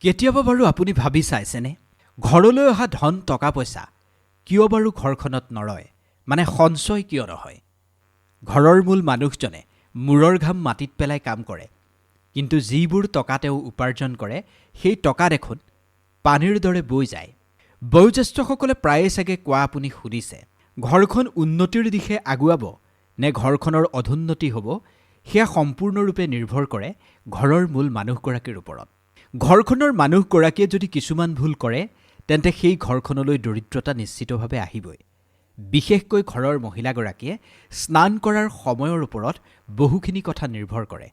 কেতিয়াবা বাৰু আপুনি ভাবি চাইছেনে ঘৰলৈ অহা ধন টকা পইচা কিয় বাৰু ঘৰখনত নৰয় মানে সঞ্চয় কিয় নহয় ঘৰৰ মূল মানুহজনে মূৰৰ ঘাম মাটিত পেলাই কাম কৰে কিন্তু যিবোৰ টকা তেওঁ উপাৰ্জন কৰে সেই টকা দেখোন পানীৰ দৰে বৈ যায় বয়োজ্যেষ্ঠসকলে প্ৰায়ে চাগে কোৱা আপুনি শুনিছে ঘৰখন উন্নতিৰ দিশে আগুৱাব নে ঘৰখনৰ অধোন্নতি হ'ব সেয়া সম্পূৰ্ণৰূপে নিৰ্ভৰ কৰে ঘৰৰ মূল মানুহগৰাকীৰ ওপৰত ঘৰখনৰ মানুহগৰাকীয়ে যদি কিছুমান ভুল কৰে তেন্তে সেই ঘৰখনলৈ দৰিদ্ৰতা নিশ্চিতভাৱে আহিবই বিশেষকৈ ঘৰৰ মহিলাগৰাকীয়ে স্নান কৰাৰ সময়ৰ ওপৰত বহুখিনি কথা নিৰ্ভৰ কৰে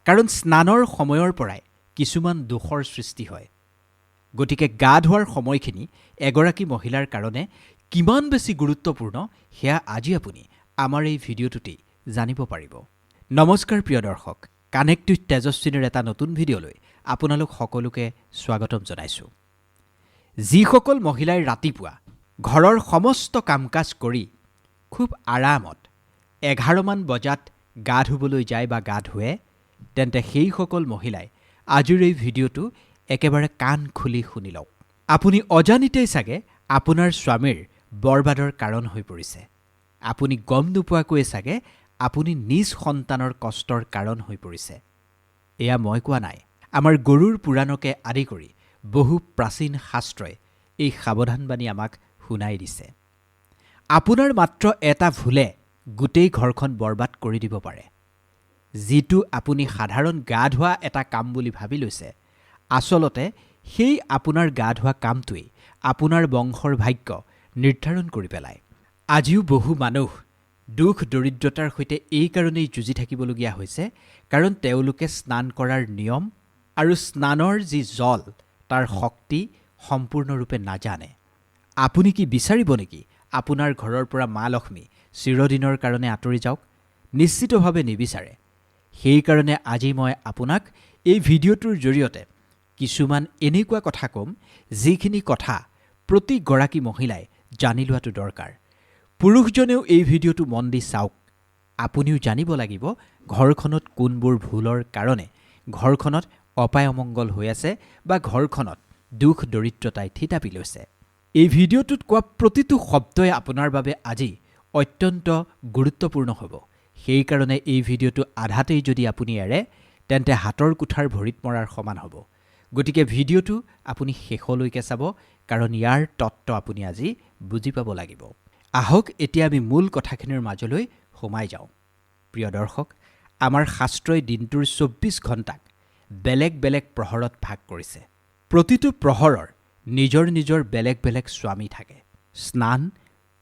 কাৰণ স্নানৰ সময়ৰ পৰাই কিছুমান দোষৰ সৃষ্টি হয় গতিকে গা ধোৱাৰ সময়খিনি এগৰাকী মহিলাৰ কাৰণে কিমান বেছি গুৰুত্বপূৰ্ণ সেয়া আজি আপুনি আমাৰ এই ভিডিঅ'টোতে জানিব পাৰিব নমস্কাৰ প্ৰিয় দৰ্শক কানেক্ট উইথ তেজস্বিনীৰ এটা নতুন ভিডিঅ'লৈ আপোনালোক সকলোকে স্বাগতম জনাইছোঁ যিসকল মহিলাই ৰাতিপুৱা ঘৰৰ সমস্ত কাম-কাজ কৰি খুব আৰামত 11 মান বজাত গা ধুবলৈ যায় বা গা ধুৱে তেন্তে সেইসকল মহিলাই আজিৰ এই ভিডিঅ'টো একেবাৰে কাণ খুলি শুনি লওক আপুনি অজানিতেই চাগে আপোনাৰ স্বামীৰ বৰবাদৰ কাৰণ হৈ পৰিছে আপুনি গম নোপোৱাকৈ চাগে আপুনি নিজ সন্তানৰ কষ্টৰ কাৰণ হৈ পৰিছে এয়া মই কোৱা নাই আমাৰ গৰুৰ পুৰাণকে আদি কৰি বহু প্ৰাচীন শাস্ত্ৰই এই সাৱধানবাণী আমাক শুনাই দিছে আপোনাৰ মাত্ৰ এটা ভুলে গোটেই ঘৰখন বৰবাদ কৰি দিব পাৰে যিটো আপুনি সাধাৰণ গা ধোৱা এটা কাম বুলি ভাবি লৈছে আচলতে সেই আপোনাৰ গা ধোৱা কামটোৱেই আপোনাৰ বংশৰ ভাগ্য নিৰ্ধাৰণ কৰি পেলায় আজিও বহু মানুহ দুখ দৰিদ্ৰতাৰ সৈতে এই কাৰণেই যুঁজি থাকিবলগীয়া হৈছে কাৰণ তেওঁলোকে স্নান কৰাৰ নিয়ম আৰু স্নানৰ যি জল তাৰ শক্তি সম্পূৰ্ণৰূপে নাজানে আপুনি কি বিচাৰিব নেকি আপোনাৰ ঘৰৰ পৰা মা লক্ষ্মী চিৰদিনৰ কাৰণে আঁতৰি যাওক নিশ্চিতভাৱে নিবিচাৰে সেইকাৰণে আজি মই আপোনাক এই ভিডিঅ'টোৰ জৰিয়তে কিছুমান এনেকুৱা কথা ক'ম যিখিনি কথা প্ৰতিগৰাকী মহিলাই জানি লোৱাটো দৰকাৰ পুৰুষজনেও এই ভিডিঅ'টো মন দি চাওক আপুনিও জানিব লাগিব ঘৰখনত কোনবোৰ ভুলৰ কাৰণে ঘৰখনত অপায় অমংগল হৈ আছে বা ঘৰখনত দুখ দৰিদ্ৰতাই থিতাপি লৈছে এই ভিডিঅ'টোত কোৱা প্ৰতিটো শব্দই আপোনাৰ বাবে আজি অত্যন্ত গুৰুত্বপূৰ্ণ হ'ব সেইকাৰণে এই ভিডিঅ'টো আধাতেই যদি আপুনি এৰে তেন্তে হাতৰ কুঠাৰ ভৰিত মৰাৰ সমান হ'ব গতিকে ভিডিঅ'টো আপুনি শেষলৈকে চাব কাৰণ ইয়াৰ তত্ত্ব আপুনি আজি বুজি পাব লাগিব আহক এতিয়া আমি মূল কথাখিনিৰ মাজলৈ সোমাই যাওঁ প্ৰিয় দৰ্শক আমাৰ শাস্ত্ৰই দিনটোৰ 24 ঘণ্টাক বেলেগ বেলেগ প্ৰহৰত ভাগ কৰিছে প্ৰতিটো প্ৰহৰৰ নিজৰ নিজৰ বেলেগ বেলেগ স্বামী থাকে স্নান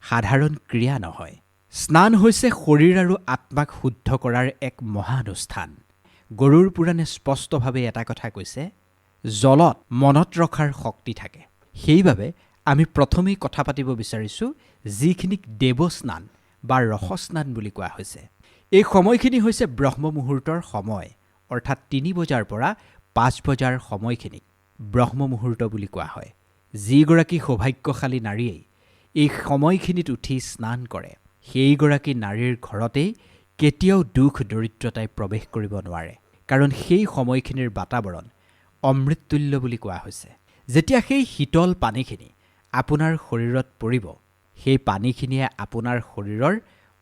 সাধাৰণ ক্ৰিয়া নহয় স্নান হৈছে শৰীৰ আৰু আত্মাক শুদ্ধ কৰাৰ এক মহানুষ্ঠান গৰুৰ পুৰাণে স্পষ্টভাৱে এটা কথা কৈছে জলত মনত ৰখাৰ শক্তি থাকে সেইবাবে আমি প্ৰথমেই কথা পাতিব বিচাৰিছোঁ যিখিনিক দেৱস্নান বা ৰসস্নান বুলি কোৱা হৈছে এই সময়খিনি হৈছে ব্ৰহ্ম মুহূৰ্তৰ সময় অৰ্থাৎ 3 বজাৰ পৰা 5 বজাৰ সময়খিনিক ব্ৰহ্ম মুহূৰ্ত বুলি কোৱা হয় যিগৰাকী সৌভাগ্যশালী নাৰীয়ে এই সময়খিনিত উঠি স্নান কৰে সেইগৰাকী নাৰীৰ ঘৰতেই কেতিয়াও দুখ দৰিদ্ৰতাই প্ৰৱেশ কৰিব নোৱাৰে কাৰণ সেই সময়খিনিৰ বাতাবৰণ অমৃততুল্য বুলি কোৱা হৈছে যেতিয়া সেই শীতল পানীখিনি আপোনাৰ শৰীৰত পৰিব সেই পানীখিনিয়ে আপোনাৰ শৰীৰৰ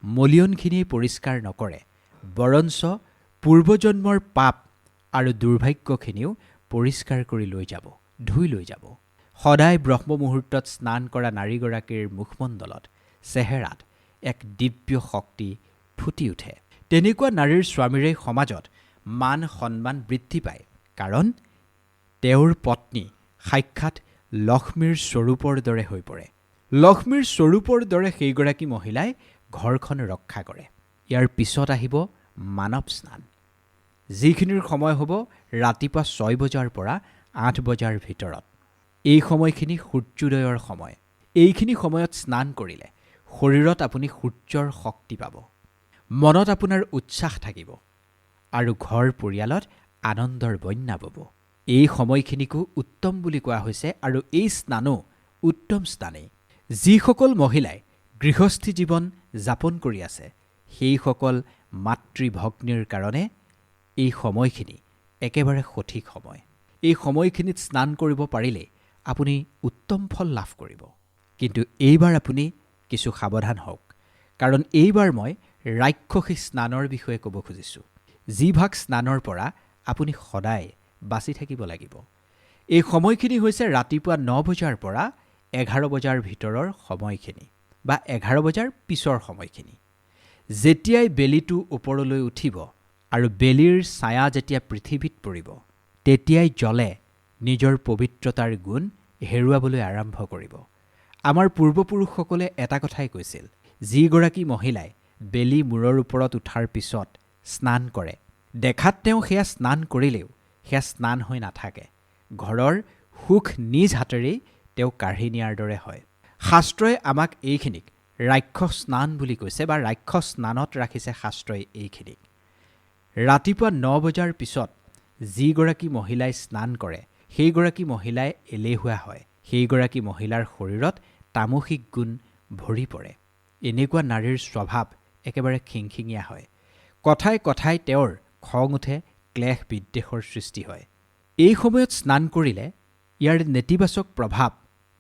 মলিয়নখিনি পৰিষ্কাৰ নকৰে বৰঞ্চ পূৰ্বজন্মৰ পাপ আৰু দুৰ্ভাগ্যখিনিও পৰিষ্কাৰ কৰি লৈ যাব ধুই লৈ যাব সদায় ব্ৰহ্ম মুহূৰ্তত স্নান কৰা নাৰীগৰাকীৰ মুখমণ্ডলত চেহেৰাত এক দিব্য শক্তি ফুটি উঠে তেনেকুৱা নাৰীৰ স্বামীৰে সমাজত মান সন্মান বৃদ্ধি পায় কাৰণ তেওঁৰ পত্নী সাক্ষাৎ লক্ষ্মীৰ স্বৰূপৰ দৰে হৈ পৰে লক্ষ্মীৰ স্বৰূপৰ দৰে সেইগৰাকী মহিলাই ঘৰখন ৰক্ষা কৰে ইয়াৰ পিছত আহিব মানৱ স্নান যিখিনিৰ সময় হ'ব ৰাতিপুৱা 6 বজাৰ পৰা 8 বজাৰ ভিতৰত এই সময়খিনি সূৰ্যোদয়ৰ সময় এইখিনি সময়ত স্নান কৰিলে শৰীৰত আপুনি সূৰ্যৰ শক্তি পাব মনত আপোনাৰ উৎসাহ থাকিব আৰু ঘৰ পৰিয়ালত আনন্দৰ বন্যা বব এই সময়খিনিকো উত্তম বুলি কোৱা হৈছে আৰু এই স্নানো উত্তম স্নানেই যিসকল মহিলাই গৃহস্থী জীৱন যাপন কৰি আছে সেইসকল মাতৃভগ্নীৰ কাৰণে এই সময়খিনি একেবাৰে সঠিক সময় এই সময়খিনিত স্নান কৰিব পাৰিলে আপুনি উত্তম ফল লাভ কৰিব। কিন্তু এইবাৰ আপুনি কিছু সাৱধান হওক, কাৰণ এইবাৰ মই ৰাক্ষসী স্নানৰ বিষয়ে ক'ব খুজিছোঁ, যিভাগ স্নানৰ পৰা আপুনি সদায় বাচি থাকিব লাগিব। এই সময়খিনি হৈছে ৰাতিপুৱা 9 বজাৰ পৰা 11 বজাৰ ভিতৰৰ সময়খিনি বা 11 বজাৰ পিছৰ সময়খিনি। যেতিয়াই বেলিটো ওপৰলৈ উঠিব আৰু বেলিৰ ছায়া যেতিয়া পৃথিৱীত পৰিব, তেতিয়াই জলে নিজৰ পবিত্ৰতাৰ গুণ হেৰুৱাবলৈ আৰম্ভ কৰিব। আমাৰ পূৰ্বপুৰুষসকলে এটা কথাই কৈছিল, যিগৰাকী মহিলাই বেলি মূৰৰ ওপৰত উঠাৰ পিছত স্নান কৰে, দেখাত তেওঁ সেয়া স্নান কৰিলেও সেয়া স্নান হৈ নাথাকে, ঘৰৰ সুখ নিজ হাতেৰেই তেওঁ কাঢ়ি নিয়াৰ দৰে হয়। শাস্ত্ৰই আমাক এইখিনিক ৰাক্ষস স্নান বুলি কৈছে বা ৰাক্ষস স্নানত ৰাখিছে শাস্ত্ৰই এইখিনিক। ৰাতিপুৱা 9 বজাৰ পিছত যিগৰাকী মহিলাই স্নান কৰে, সেইগৰাকী মহিলাই এলেহুৱা হয়, সেইগৰাকী মহিলাৰ শৰীৰত তামসিক গুণ ভৰি পৰে। এনেকুৱা নাৰীৰ স্বভাৱ একেবাৰে খিংখিঙীয়া হয়। কথাই কথাই তেওঁৰ খং উঠে, ক্লেশ বিদ্বেষৰ সৃষ্টি হয়। এই সময়ত স্নান কৰিলে ইয়াৰ নেতিবাচক প্ৰভাৱ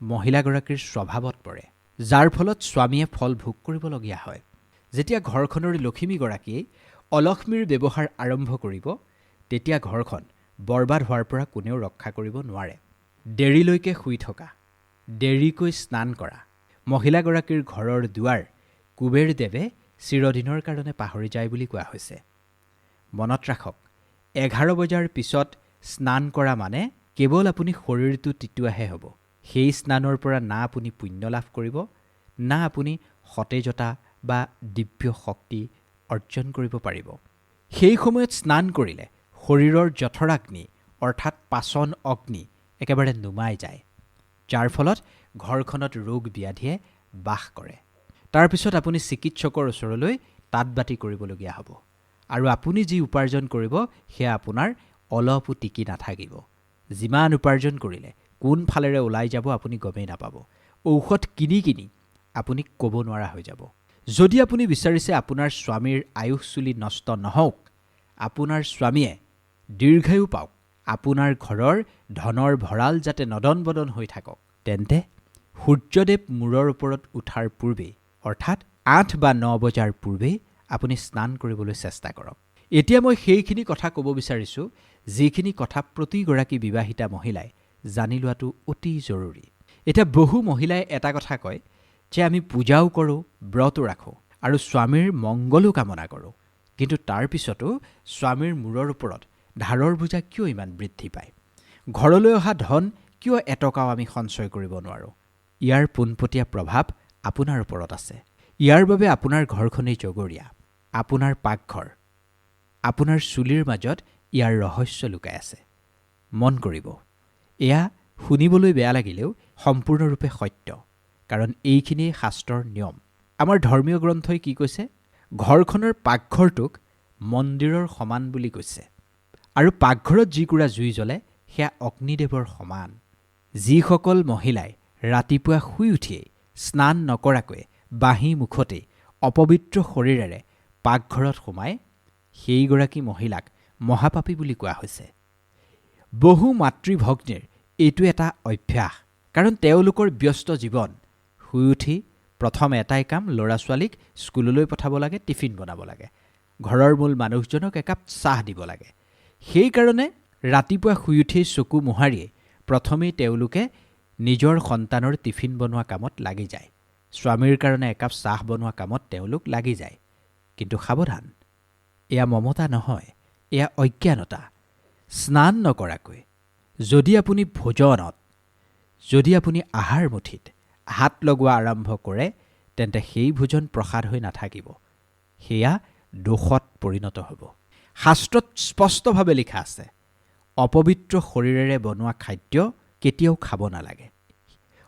মহিলাগৰাকীৰ স্বভাৱত পৰে, যাৰ ফলত স্বামীয়ে ফল ভোগ কৰিবলগীয়া হয়। যেতিয়া ঘৰখনৰ লখিমীগৰাকীয়ে অলক্ষ্মীৰ ব্যৱহাৰ আৰম্ভ কৰিব, তেতিয়া ঘৰখন বৰবাদ হোৱাৰ পৰা কোনেও ৰক্ষা কৰিব নোৱাৰে। দেৰিলৈকে শুই থকা, দেৰিকৈ স্নান কৰা মহিলাগৰাকীৰ ঘৰৰ দুৱাৰ কুবেৰদেৱে চিৰদিনৰ কাৰণে পাহৰি যায় বুলি কোৱা হৈছে। মনত ৰাখক, 11 বজাৰ পিছত স্নান কৰা মানে কেৱল আপুনি শৰীৰটো তিতুৱাহে হ'ব। সেই স্নানৰ পৰা না আপুনি পুণ্য লাভ কৰিব, না আপুনি সতেজতা বা দিব্য শক্তি অৰ্জন কৰিব পাৰিব। সেই সময়ত স্নান কৰিলে শৰীৰৰ জঠৰাগ্নি অৰ্থাৎ পাচন অগ্নি একেবাৰে নুমাই যায়, যাৰ ফলত ঘৰখনত ৰোগ ব্যাধিয়ে বাস কৰে। তাৰপিছত আপুনি চিকিৎসকৰ ওচৰলৈ তাঁত বাতি কৰিবলগীয়া হ'ব, আৰু আপুনি যি উপাৰ্জন কৰিব সেয়া আপোনাৰ অলপো টিকি নাথাকিব। যিমান উপাৰ্জন কৰিলে কোন ফালেৰে ওলাই যাব আপুনি গমেই নাপাব। ঔষধ কিনি কিনি আপুনি ক'ব নোৱাৰা হৈ যাব। যদি আপুনি বিচাৰিছে আপোনাৰ স্বামীৰ আয়ুস চুলি নষ্ট নহওক, আপোনাৰ স্বামীয়ে দীৰ্ঘায়ু পাওক, আপোনাৰ ঘৰৰ ধনৰ ভঁৰাল যাতে নদন বদন হৈ থাকক, তেন্তে সূৰ্যদেৱ মূৰৰ ওপৰত উঠাৰ পূৰ্বেই অৰ্থাৎ 8 বা 9 বজাৰ পূৰ্বেই আপুনি স্নান কৰিবলৈ চেষ্টা কৰক। এতিয়া মই সেইখিনি কথা ক'ব বিচাৰিছোঁ, যিখিনি কথা প্ৰতিগৰাকী বিবাহিতা মহিলাই জানি লোৱাটো অতি জৰুৰী। এতিয়া বহু মহিলাই এটা কথা কয় যে আমি পূজাও কৰোঁ, ব্ৰতো ৰাখোঁ আৰু স্বামীৰ মংগলো কামনা কৰোঁ, কিন্তু তাৰ পিছতো স্বামীৰ মূৰৰ ওপৰত ধাৰৰ বোজা কিয় ইমান বৃদ্ধি পায়? ঘৰলৈ অহা ধন কিয় এটকাও আমি সঞ্চয় কৰিব নোৱাৰোঁ? ইয়াৰ পোনপটীয়া প্ৰভাৱ আপোনাৰ ওপৰত আছে। ইয়াৰ বাবে আপোনাৰ ঘৰখনেই জগৰীয়া, আপোনাৰ পাকঘৰ, আপোনাৰ চুলিৰ মাজত ইয়াৰ ৰহস্য লুকাই আছে। মন কৰিব, এয়া শুনিবলৈ বেয়া লাগিলেও সম্পূৰ্ণৰূপে সত্য, কাৰণ এইখিনিয়ে শাস্ত্ৰৰ নিয়ম। আমাৰ ধৰ্মীয় গ্ৰন্থই কি কৈছে? ঘৰখনৰ পাকঘৰটোক মন্দিৰৰ সমান বুলি কৈছে, আৰু পাকঘৰত যিকুৰা জুই জ্বলে সেয়া অগ্নিদেৱৰ সমান। যিসকল মহিলাই ৰাতিপুৱা শুই উঠিয়েই স্নান নকৰাকৈ বাঁহী মুখতেই অপবিত্ৰ শৰীৰেৰে পাকঘৰত সোমায়, সেইগৰাকী মহিলাক মহাপাপী বুলি কোৱা হৈছে। বহু মাতৃভগ্নীৰ এইটো এটা অভ্যাস, কাৰণ তেওঁলোকৰ ব্যস্ত জীৱন। শুই উঠি প্ৰথম এটাই কাম, ল'ৰা ছোৱালীক স্কুললৈ পঠাব লাগে, টিফিন বনাব লাগে, ঘৰৰ মূল মানুহজনক একাপ চাহ দিব লাগে। সেইকাৰণে ৰাতিপুৱা শুই উঠিয়েই চকু মোহাৰিয়েই প্ৰথমেই তেওঁলোকে নিজৰ সন্তানৰ টিফিন বনোৱা কামত লাগি যায়, স্বামীৰ কাৰণে একাপ চাহ বনোৱা কামত তেওঁলোক লাগি যায়। কিন্তু সাৱধান, এয়া মমতা নহয়, এয়া অজ্ঞানতা। স্নান নকৰাকৈ যদি আপুনি ভোজনত, যদি আপুনি আহাৰ মুঠিত হাত লগোৱা আৰম্ভ কৰে, তেন্তে সেই ভোজন প্ৰসাদ হৈ নাথাকিব, সেয়া দোষত পৰিণত হ'ব। শাস্ত্ৰত স্পষ্টভাৱে লিখা আছে, অপবিত্ৰ শৰীৰেৰে বনোৱা খাদ্য কেতিয়াও খাব নালাগে।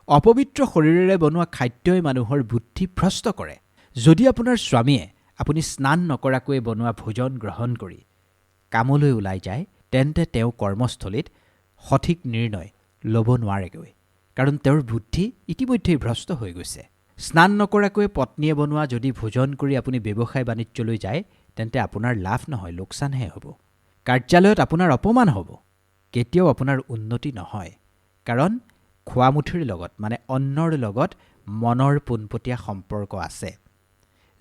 অপবিত্ৰ শৰীৰেৰে বনোৱা খাদ্যই মানুহৰ বুদ্ধি ভ্ৰষ্ট কৰে। যদি আপোনাৰ স্বামীয়ে আপুনি স্নান নকৰাকৈ বনোৱা ভোজন গ্ৰহণ কৰি কামলৈ ওলাই যায়, তেন্তে তেওঁ কৰ্মস্থলীত সঠিক নিৰ্ণয় ল'ব নোৱাৰেগৈ, কাৰণ তেওঁৰ বুদ্ধি ইতিমধ্যেই ভ্ৰষ্ট হৈ গৈছে। স্নান নকৰাকৈ পত্নীয়ে বনোৱা যদি ভোজন কৰি আপুনি ব্যৱসায় বাণিজ্যলৈ যায়, তেন্তে আপোনাৰ লাভ নহয়, লোকচানহে হ'ব। কাৰ্যালয়ত আপোনাৰ অপমান হ'ব। কেতিয়াও আপোনাৰ উন্নতি নহয়। কাৰণ খোৱামুঠিৰ লগত মানে অন্নৰ লগত মনৰ পোনপটীয়া সম্পৰ্ক আছে।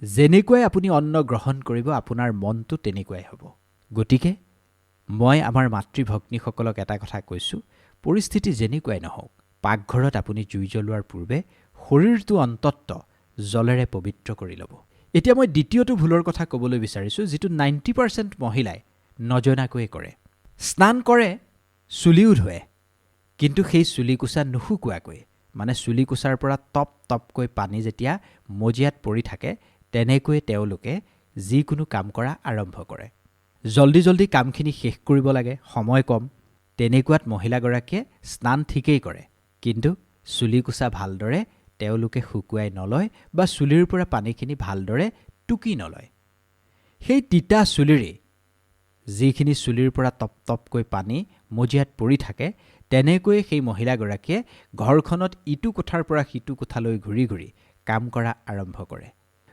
যেনেকুৱাই আপুনি অন্ন গ্ৰহণ কৰিব আপোনাৰ মনটো তেনেকুৱাই হ'ব। গতিকে মই আমাৰ মাতৃভগ্নীসকলক এটা কথা কৈছোঁ, পৰিস্থিতি যেনেকুৱাই নহওক, পাকঘৰত আপুনি জুই জ্বলোৱাৰ পূৰ্বে শৰীৰটো অন্ততঃ জলেৰে পবিত্ৰ কৰি ল'ব। এতিয়া মই দ্বিতীয়টো ভুলৰ কথা ক'বলৈ বিচাৰিছোঁ, যিটো 90% মহিলাই নজনাকৈয়ে কৰে। স্নান কৰে, চুলিও ধুৱে, কিন্তু সেই চুলিকোছা নুশুকুৱাকৈ, মানে চুলিকোছাৰ পৰা টপ টপকৈ পানী যেতিয়া মজিয়াত পৰি থাকে, তেনেকৈয়ে তেওঁলোকে যিকোনো কাম কৰা আৰম্ভ কৰে। জল্দি জল্দি কামখিনি শেষ কৰিব লাগে, সময় কম, তেনেকুৱাত মহিলাগৰাকীয়ে স্নান ঠিকেই কৰে, কিন্তু চুলিকোছা ভালদৰে তেওঁলোকে শুকুৱাই নলয় বা চুলিৰ পৰা পানীখিনি ভালদৰে টুকি নলয়। সেই তিতা চুলিৰে যিখিনি চুলিৰ পৰা টপ টপকৈ পানী মজিয়াত পৰি থাকে, তেনেকৈয়ে সেই মহিলাগৰাকীয়ে ঘৰখনত ইটো কোঠাৰ পৰা সিটো কোঠালৈ ঘূৰি ঘূৰি কাম কৰা আৰম্ভ কৰে।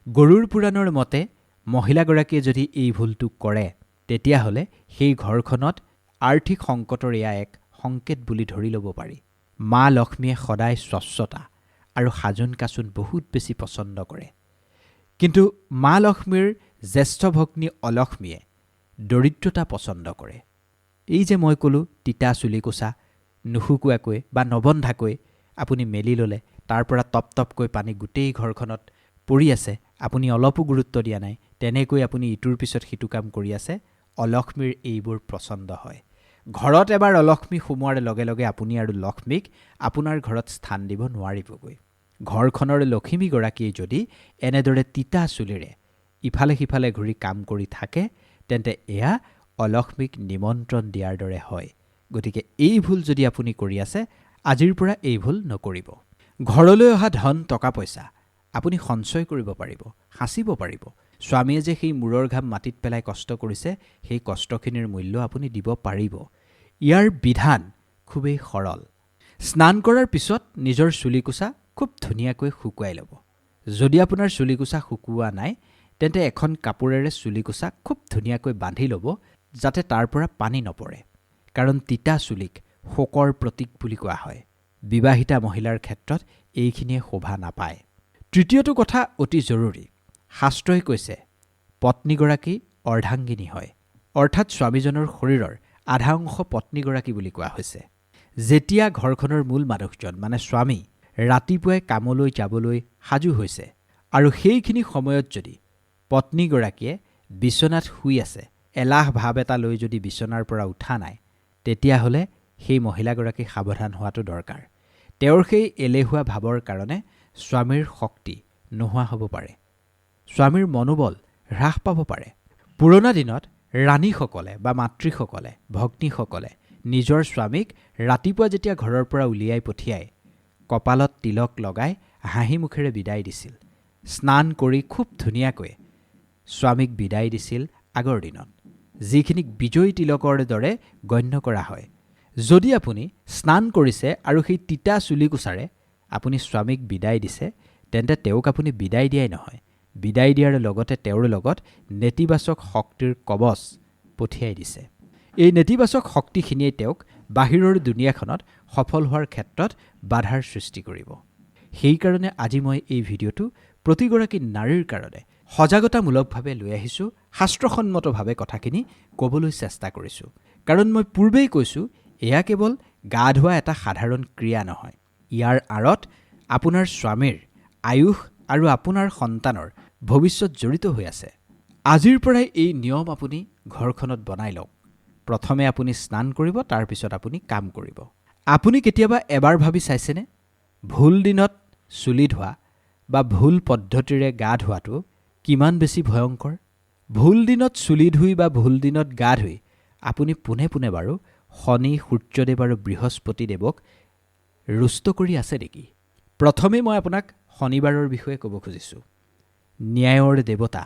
গৰুড় পুৰাণৰ মতে মহিলাগৰাকীয়ে যদি এই ভুলটো কৰে, তেতিয়াহ'লে সেই ঘৰখনত আৰ্থিক সংকটৰ এয়া এক সংকেত বুলি ধৰি ল'ব পাৰি। মা লক্ষ্মীয়ে সদায় স্বচ্ছতা আৰু সাজোন কাচোন বহুত বেছি পচন্দ কৰে, কিন্তু মা লক্ষ্মীৰ জ্যেষ্ঠ ভগ্নী অলক্ষ্মীয়ে দৰিদ্ৰতা পচন্দ কৰে। এই যে মই ক'লোঁ তিতা চুলিকোছা নুশুকুৱাকৈ বা নবন্ধাকৈ আপুনি মেলি ল'লে, তাৰ পৰা টপ টপকৈ পানী গোটেই ঘৰখনত পৰি আছে, আপুনি অলপো গুৰুত্ব দিয়া নাই, তেনেকৈ আপুনি ইটোৰ পিছত সিটো কাম কৰি আছে, অলক্ষ্মীৰ এইবোৰ পচন্দ হয়। ঘৰত এবাৰ অলক্ষ্মী সোমোৱাৰ লগে লগে আপুনি আৰু লক্ষ্মীক আপোনাৰ ঘৰত স্থান দিব নোৱাৰিবগৈ। ঘৰখনৰ লক্ষ্মীগৰাকীয়ে যদি এনেদৰে তিতা চুলিৰে ইফালে সিফালে ঘূৰি কাম কৰি থাকে, তেন্তে এয়া অলক্ষ্মীক নিমন্ত্ৰণ দিয়াৰ দৰে হয়। গতিকে এই ভুল যদি আপুনি কৰি আছে, আজিৰ পৰা এই ভুল নকৰিব। ঘৰলৈ অহা ধন টকা পইচা আপুনি সঞ্চয় কৰিব পাৰিব, সাঁচিব পাৰিব। স্বামীয়ে যে সেই মূৰৰ ঘাম মাটিত পেলাই কষ্ট কৰিছে, সেই কষ্টখিনিৰ মূল্য আপুনি দিব পাৰিব। ইয়াৰ বিধান খুবেই সৰল। স্নান কৰাৰ পিছত নিজৰ চুলিকোছা খুব ধুনীয়াকৈ শুকুৱাই ল'ব। যদি আপোনাৰ চুলিকোছা শুকুওৱা নাই, তেন্তে এখন কাপোৰেৰে চুলিকোছা খুব ধুনীয়াকৈ বান্ধি ল'ব, যাতে তাৰ পৰা পানী নপৰে। কাৰণ তিতা চুলিক শোকৰ প্ৰতীক বুলি কোৱা হয়। বিবাহিতা মহিলাৰ ক্ষেত্ৰত এইখিনিয়ে শোভা নাপায়। তৃতীয়টো কথা অতি জৰুৰী। শাস্ত্ৰই কৈছে পত্নীগৰাকী অৰ্ধাংগিনী হয়, অৰ্থাৎ স্বামীজনৰ শৰীৰৰ আধা অংশ পত্নীগৰাকী বুলি কোৱা হৈছে। যেতিয়া ঘৰখনৰ মূল মানুহজন মানে স্বামী ৰাতিপুৱাই কামলৈ যাবলৈ সাজু হৈছে আৰু সেইখিনি সময়ত যদি পত্নীগৰাকীয়ে বিচনাত শুই আছে, এলাহ ভাৱ এটা লৈ যদি বিচনাৰ পৰা উঠা নাই, তেতিয়াহ'লে সেই মহিলাগৰাকী সাৱধান হোৱাটো দৰকাৰ। তেওঁৰ সেই এলেহুৱা ভাৱৰ কাৰণে স্বামীৰ শক্তি নোহোৱা হ'ব পাৰে, স্বামীৰ মনোবল হ্ৰাস পাব পাৰে। পুৰণা দিনত ৰাণীসকলে বা মাতৃসকলে, ভগ্নীসকলে নিজৰ স্বামীক ৰাতিপুৱা যেতিয়া ঘৰৰ পৰা উলিয়াই পঠিয়াই কপালত তিলক লগাই হাঁহি মুখেৰে বিদায় দিছিল। স্নান কৰি খুব ধুনীয়াকৈ স্বামীক বিদায় দিছিল আগৰ দিনত, যিখিনিক বিজয়ী তিলকৰ দৰে গণ্য কৰা হয়। যদি আপুনি স্নান কৰিছে আৰু সেই তিতা চুলিকোছাৰে আপুনি স্বামীক বিদায় দিছে, তেন্তে তেওঁক আপুনি বিদায় দিয়াই নহয়, বিদায় দিয়াৰ লগতে তেওঁৰ লগত নেতিবাচক শক্তিৰ কবচ পঠিয়াই দিছে। এই নেতিবাচক শক্তিখিনিয়ে তেওঁক বাহিৰৰ দুনিয়াখনত সফল হোৱাৰ ক্ষেত্ৰত বাধাৰ সৃষ্টি কৰিব। সেইকাৰণে আজি মই এই ভিডিঅ'টো প্ৰতিগৰাকী নাৰীৰ কাৰণে সজাগতামূলকভাৱে লৈ আহিছোঁ, শাস্ত্ৰসন্মতভাৱে কথাখিনি ক'বলৈ চেষ্টা কৰিছোঁ। কাৰণ মই পূৰ্বেই কৈছোঁ, এয়া কেৱল গা ধোৱা এটা সাধাৰণ ক্ৰিয়া নহয়, ইয়াৰ আঁৰত আপোনাৰ স্বামীৰ আয়ুস আৰু আপোনাৰ সন্তানৰ ভৱিষ্যত জড়িত হৈ আছে। আজিৰ পৰাই এই নিয়ম আপুনি ঘৰখনত বনাই লওক। প্ৰথমে আপুনি স্নান কৰিব, তাৰপিছত আপুনি কাম কৰিব। আপুনি কেতিয়াবা এবাৰ ভাবি চাইছেনে, ভুল দিনত চুলি ধোৱা বা ভুল পদ্ধতিৰে গা ধোৱাটো কিমান বেছি ভয়ংকৰ? ভুল দিনত চুলি ধুই বা ভুল দিনত গা ধুই আপুনি পোনে পোনে বাৰু শনি, সূৰ্যদেৱ আৰু বৃহস্পতিদেৱক ৰুষ্ট কৰি আছে নেকি? প্ৰথমে মই আপোনাক শনিবাৰৰ বিষয়ে ক'ব খুজিছোঁ। ন্যায়ৰ দেৱতা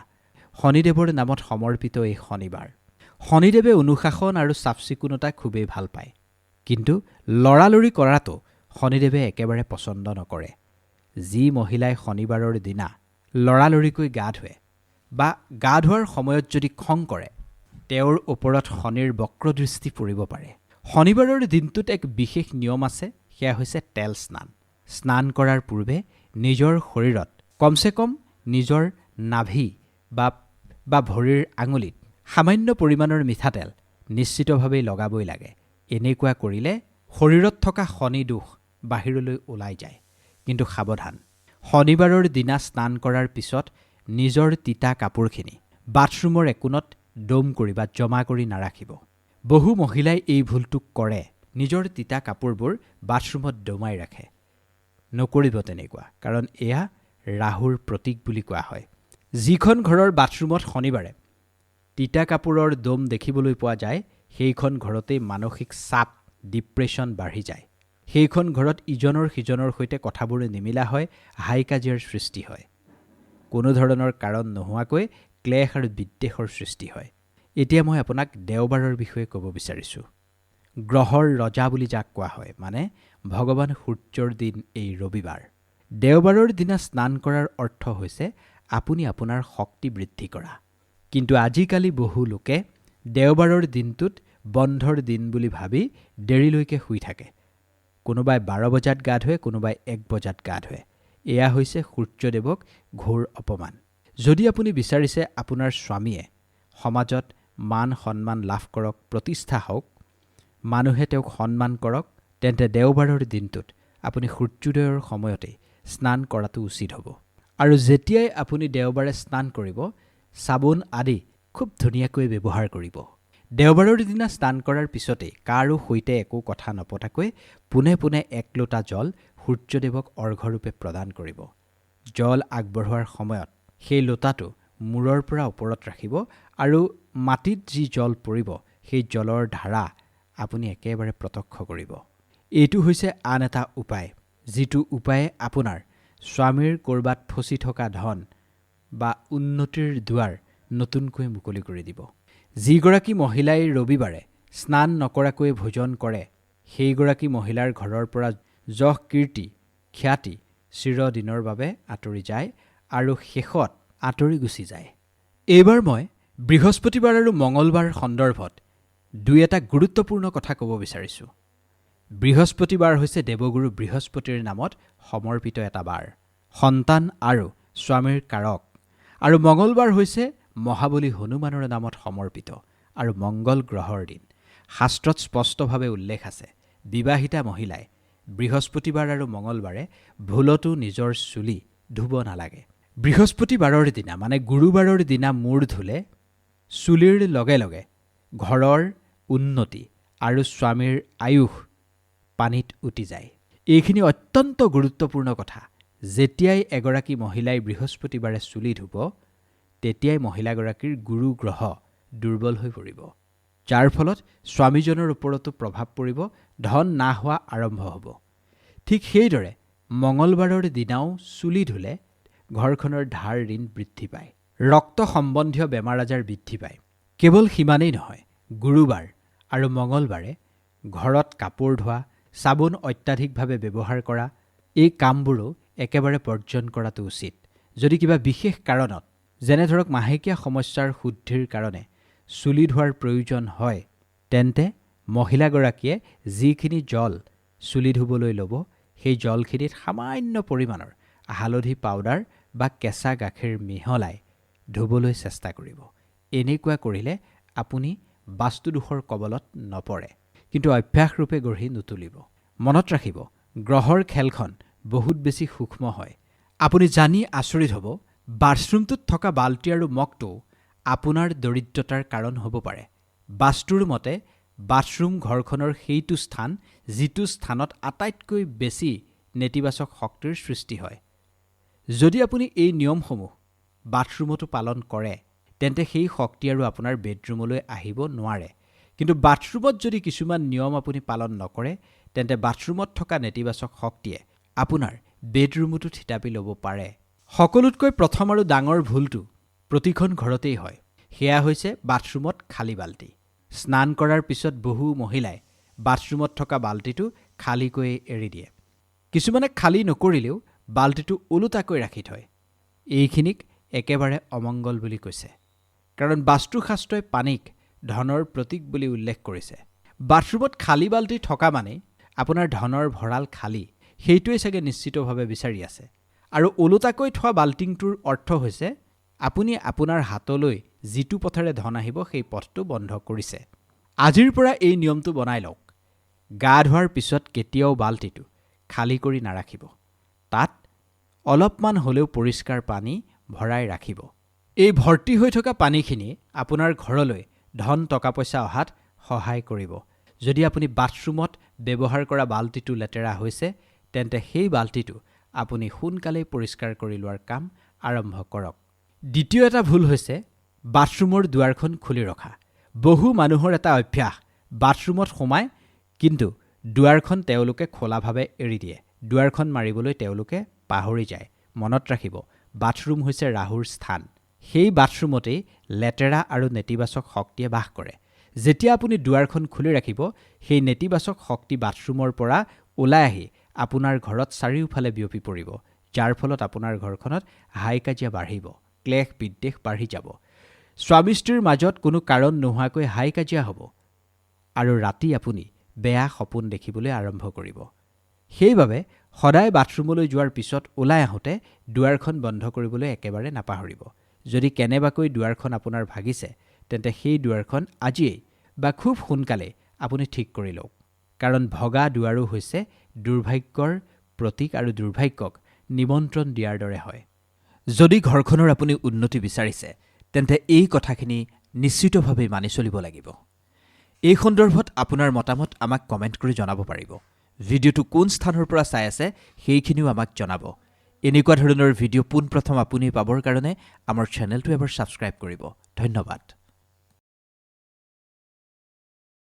শনিদেৱৰ নামত সমৰ্পিত এই শনিবাৰ। শনিদেৱে অনুশাসন আৰু চাফ চিকুণতা খুবেই ভাল পায়, কিন্তু লৰালৰি কৰাটো শনিদেৱে একেবাৰে পচন্দ নকৰে। যি মহিলাই শনিবাৰৰ দিনা লৰালৰিকৈ গা ধুৱে বা গা ধোৱাৰ সময়ত যদি খং কৰে, তেওঁৰ ওপৰত শনিৰ বক্ৰদৃষ্টি পৰিব পাৰে। শনিবাৰৰ দিনটোত এক বিশেষ নিয়ম আছে, সেয়া হৈছে তেল স্নান। স্নান কৰাৰ পূৰ্বে নিজৰ শৰীৰত কমচে কম নিজৰ নাভি বা ভৰিৰ আঙুলিত সামান্য পৰিমাণৰ মিঠাতেল নিশ্চিতভাৱেই লগাবই লাগে। এনেকুৱা কৰিলে শৰীৰত থকা শনি দোষ বাহিৰলৈ ওলাই যায়। কিন্তু সাৱধান, শনিবাৰৰ দিনা স্নান কৰাৰ পিছত নিজৰ তিতা কাপোৰখিনি বাথৰুমৰ একোণত দম কৰি বা জমা কৰি নাৰাখিব। বহু মহিলাই এই ভুলটো কৰে, নিজৰ তিতা কাপোৰবোৰ বাথৰুমত দমাই ৰাখে। নকৰিব তেনেকুৱা, কাৰণ এয়া ৰাহুৰ প্ৰতীক বুলি কোৱা হয়। যিখন ঘৰৰ বাথৰুমত শনিবাৰে তিতা কাপোৰৰ দম দেখিবলৈ পোৱা যায়, সেইখন ঘৰতেই মানসিক চাপ, ডিপ্ৰেশ্যন বাঢ়ি যায়। সেইখন ঘৰত ইজনৰ সিজনৰ সৈতে কথাবোৰ নিমিলা হয়, হাই কাজিয়াৰ সৃষ্টি হয়। কোনো ধৰণৰ কাৰণ নোহোৱাকৈ ক্লেশ আৰু বিদ্বেষৰ সৃষ্টি হয়। এতিয়া মই আপোনাক দেওবাৰৰ বিষয়ে ক'ব বিচাৰিছোঁ। গ্ৰহৰ ৰজা বুলি যাক কোৱা হয়, মানে ভগৱান সূৰ্যৰ দিন এই ৰবিবাৰ। দেওবাৰৰ দিনা স্নান কৰাৰ অৰ্থ হৈছে আপুনি আপোনাৰ শক্তি বৃদ্ধি কৰা। কিন্তু আজিকালি বহু লোকে দেওবাৰৰ দিনটোত বন্ধৰ দিন বুলি ভাবি দেৰিলৈকে শুই থাকে। কোনোবাই 12 বজাত গা ধুৱে, কোনোবাই 1 বজাত গা ধুৱে। এয়া হৈছে সূৰ্যদেৱক ঘোৰ অপমান। যদি আপুনি বিচাৰিছে আপোনাৰ স্বামীয়ে সমাজত মান সন্মান লাভ কৰক, প্ৰতিষ্ঠা হওক, মানুহে তেওঁক সন্মান কৰক, তেন্তে দেওবাৰৰ দিনটোত আপুনি সূৰ্যোদয়ৰ সময়তে স্নান কৰাটো উচিত হ'ব। আৰু যেতিয়াই আপুনি দেওবাৰে স্নান কৰিব, চাবোন আদি খুব ধুনীয়াকৈ ব্যৱহাৰ কৰিব। দেওবাৰৰ দিনা স্নান কৰাৰ পিছতেই কাৰো সৈতে একো কথা নপতাকৈ পোনে পোনে 1 লোটা জল সূৰ্যদেৱক অৰ্ঘ্যৰূপে প্ৰদান কৰিব। জল আগবঢ়োৱাৰ সময়ত সেই লোটাটো মূৰৰ পৰা ওপৰত ৰাখিব আৰু মাটিত যি জল পৰিব, সেই জলৰ ধাৰা আপুনি একেবাৰে প্ৰত্যক্ষ কৰিব। এইটো হৈছে আন এটা উপায়, যিটো উপায়ে আপোনাৰ স্বামীৰ ক'ৰবাত ফচি থকা ধন বা উন্নতিৰ দুৱাৰ নতুনকৈ মুকলি কৰি দিব। যিগৰাকী মহিলাই ৰবিবাৰে স্নান নকৰাকৈ ভোজন কৰে, সেইগৰাকী মহিলাৰ ঘৰৰ পৰা যশ কীৰ্তি খ্যাতি চিৰদিনৰ বাবে আঁতৰি যায় আৰু শেষত আঁতৰি গুচি যায়। এইবাৰ মই বৃহস্পতিবাৰ আৰু মঙলবাৰ সন্দৰ্ভত 2-এটা গুৰুত্বপূৰ্ণ কথা ক'ব বিচাৰিছোঁ। বৃহস্পতিবাৰ হৈছে দেৱগুৰু বৃহস্পতিৰ নামত সমৰ্পিত এটা বাৰ, সন্তান আৰু স্বামীৰ কাৰক। আৰু মঙলবাৰ হৈছে মহাবলী হনুমানৰ নামত সমৰ্পিত আৰু মংগল গ্ৰহৰ দিন। শাস্ত্ৰত স্পষ্টভাৱে উল্লেখ আছে, বিবাহিতা মহিলাই বৃহস্পতিবাৰ আৰু মঙলবাৰে ভুলতো নিজৰ চুলি ধুব নালাগে। বৃহস্পতিবাৰৰ দিনা মানে গুৰুবাৰৰ দিনা মূৰ ধুলে চুলিৰ লগে লগে ঘৰৰ উন্নতি আৰু স্বামীৰ আয়ুস পানীত উটি যায়। এইখিনি অত্যন্ত গুৰুত্বপূৰ্ণ কথা। যেতিয়াই এগৰাকী মহিলাই বৃহস্পতিবাৰে চুলি ধুব, তেতিয়াই মহিলাগৰাকীৰ গুৰু গ্ৰহ দুৰ্বল হৈ পৰিব, যাৰ ফলত স্বামীজনৰ ওপৰতো প্ৰভাৱ পৰিব, ধন না হোৱা আৰম্ভ হ'ব। ঠিক সেইদৰে মঙলবাৰৰ দিনাও চুলি ধুলে ঘৰখনৰ ধাৰ ঋণ বৃদ্ধি পায়, ৰক্ত সম্বন্ধীয় বেমাৰ আজাৰ বৃদ্ধি পায়। কেৱল সিমানেই নহয়, গুৰুবাৰ আৰু মঙলবাৰে ঘৰত কাপোৰ ধোৱা, চাবোন অত্যাধিকভাৱে ব্যৱহাৰ কৰা, এই কামবোৰো একেবাৰে বৰ্জন কৰাটো উচিত। যদি কিবা বিশেষ কাৰণত, যেনে ধৰক মাহেকীয়া সমস্যাৰ শুদ্ধিৰ কাৰণে চুলি ধোৱাৰ প্ৰয়োজন হয়, তেন্তে মহিলাগৰাকীয়ে যিখিনি জল চুলি ধুবলৈ ল'ব, সেই জলখিনিত সামান্য পৰিমাণৰ হালধি পাউডাৰ বা কেঁচা গাখীৰ মিহলাই ধুবলৈ চেষ্টা কৰিব। এনেকুৱা কৰিলে আপুনি বাস্তুদোষৰ কবলত নপৰে, কিন্তু অভ্যাসৰূপে গঢ়ি নুতুলিব। মনত ৰাখিব, গ্ৰহৰ খেলখন বহুত বেছি সূক্ষ্ম হয়। আপুনি জানি আচৰিত হ'ব, বাথৰুমটোত থকা বাল্টি আৰু মগটো আপোনাৰ দৰিদ্ৰতাৰ কাৰণ হ'ব পাৰে। বাস্তুৰ মতে বাথৰুম ঘৰখনৰ সেইটো স্থান, যিটো স্থানত আটাইতকৈ বেছি নেতিবাচক শক্তিৰ সৃষ্টি হয়। যদি আপুনি এই নিয়মসমূহ বাথৰুমতো পালন কৰে, তেন্তে সেই শক্তি আৰু আপোনাৰ বেডৰুমলৈ আহিব নোৱাৰে। কিন্তু বাথৰুমত যদি কিছুমান নিয়ম আপুনি পালন নকৰে, তেন্তে বাথৰুমত থকা নেতিবাচক শক্তিয়ে আপোনাৰ বেডৰুমতো থিতাপি ল'ব পাৰে। সকলোতকৈ প্ৰথম আৰু ডাঙৰ ভুলটো প্ৰতিখন ঘৰতেই হয়, সেয়া হৈছে বাথৰুমত খালী বাল্টি। স্নান কৰাৰ পিছত বহু মহিলাই বাথৰুমত থকা বাল্টিটো খালীকৈ এৰি দিয়ে। কিছুমানে খালী নকৰিলেও বাল্টিটো ওলোটাকৈ ৰাখি থয়। এইখিনিক একেবাৰে অমংগল বুলি কৈছে, কাৰণ বাস্তুশাস্ত্ৰই পানীক ধনৰ প্ৰতীক বুলি উল্লেখ কৰিছে। বাথৰুমত খালী বাল্টি থকা মানে আপোনাৰ ধনৰ ভঁৰাল খালী সেইটোৱে চাগে নিশ্চিতভাৱে বিচাৰি আছে আৰু ওলোটাকৈ থোৱা বাল্টিংটোৰ অৰ্থ হৈছে আপুনি আপোনাৰ হাতলৈ যিটো পথেৰে ধন আহিব সেই পথটো বন্ধ কৰিছে। আজিৰ পৰা এই নিয়মটো বনাই লওক। গা ধোৱাৰ পিছত কেতিয়াও বাল্টিটো খালী কৰি নাৰাখিব। তাত অলপমান হ'লেও পৰিষ্কাৰ পানী ভৰাই ৰাখিব। এই ভৰ্তি হৈ থকা পানীখিনি আপোনাৰ ঘৰলৈ ধন টকা পইচা অহাত সহায় কৰিব। যদি আপুনি বাথৰুমত ব্যৱহাৰ কৰা বাল্টিটো লেতেৰা হৈছে তেন্তে সেই বাল্টিটো আপুনি সোনকালেই পৰিষ্কাৰ কৰি লোৱাৰ কাম আৰম্ভ কৰক। দ্বিতীয় এটা ভুল হৈছে বাথৰুমৰ দুৱাৰখন খুলি ৰখা। বহু মানুহৰ এটা অভ্যাস, বাথৰুমত সোমায় কিন্তু দুৱাৰখন তেওঁলোকে খোলাভাৱে এৰি দিয়ে। দুৱাৰখন মাৰিবলৈ তেওঁলোকে পাহৰি যায়। মনত ৰাখিব, বাথৰুম হৈছে ৰাহুৰ স্থান। সেই বাথৰুমতেই লেতেৰা আৰু নেতিবাচক শক্তিয়ে বাস কৰে। যেতিয়া আপুনি দুৱাৰখন খুলি ৰাখিব সেই নেতিবাচক শক্তি বাথৰুমৰ পৰা ওলাই আহি আপোনাৰ ঘৰত চাৰিওফালে বিয়পি পৰিব, যাৰ ফলত আপোনাৰ ঘৰখনত হাই কাজিয়া বাঢ়িব, ক্লেশ বিদ্বেষ বাঢ়ি যাব। স্বামী স্ত্ৰীৰ মাজত কোনো কাৰণ নোহোৱাকৈ হাই কাজিয়া হ'ব আৰু ৰাতি আপুনি বেয়া সপোন দেখিবলৈ আৰম্ভ কৰিব। সেইবাবে সদায় বাথৰুমলৈ যোৱাৰ পিছত ওলাই আহোঁতে দুৱাৰখন বন্ধ কৰিবলৈ একেবাৰে নাপাহৰিব। যদি কেনেবাকৈ দুৱাৰখন আপোনাৰ ভাগিছে তেন্তে সেই দুৱাৰখন আজিয়েই বা খুব সোনকালে আপুনি ঠিক কৰি লওক। কাৰণ ভগা দুৱাৰো হৈছে দুৰ্ভাগ্যৰ প্ৰতীক আৰু দুৰ্ভাগ্যক নিমন্ত্ৰণ দিয়াৰ দৰে হয়। যদি ঘৰখনৰ আপুনি উন্নতি বিচাৰিছে তেন্তে এই কথাখিনি নিশ্চিতভাৱে মানি চলিব লাগিব। এই সন্দৰ্ভত আপোনাৰ মতামত আমাক কমেণ্ট কৰি জনাব পাৰিব। ভিডিঅ'টো কোন স্থানৰ পৰা চাই আছে সেইখিনিও আমাক জনাব। এনেকুৱা ধৰণৰ ভিডিঅ' পোনপ্ৰথম আপুনি পাবৰ কাৰণে আমাৰ চেনেলটো এবাৰ ছাবস্ক্ৰাইব কৰিব। ধন্যবাদ।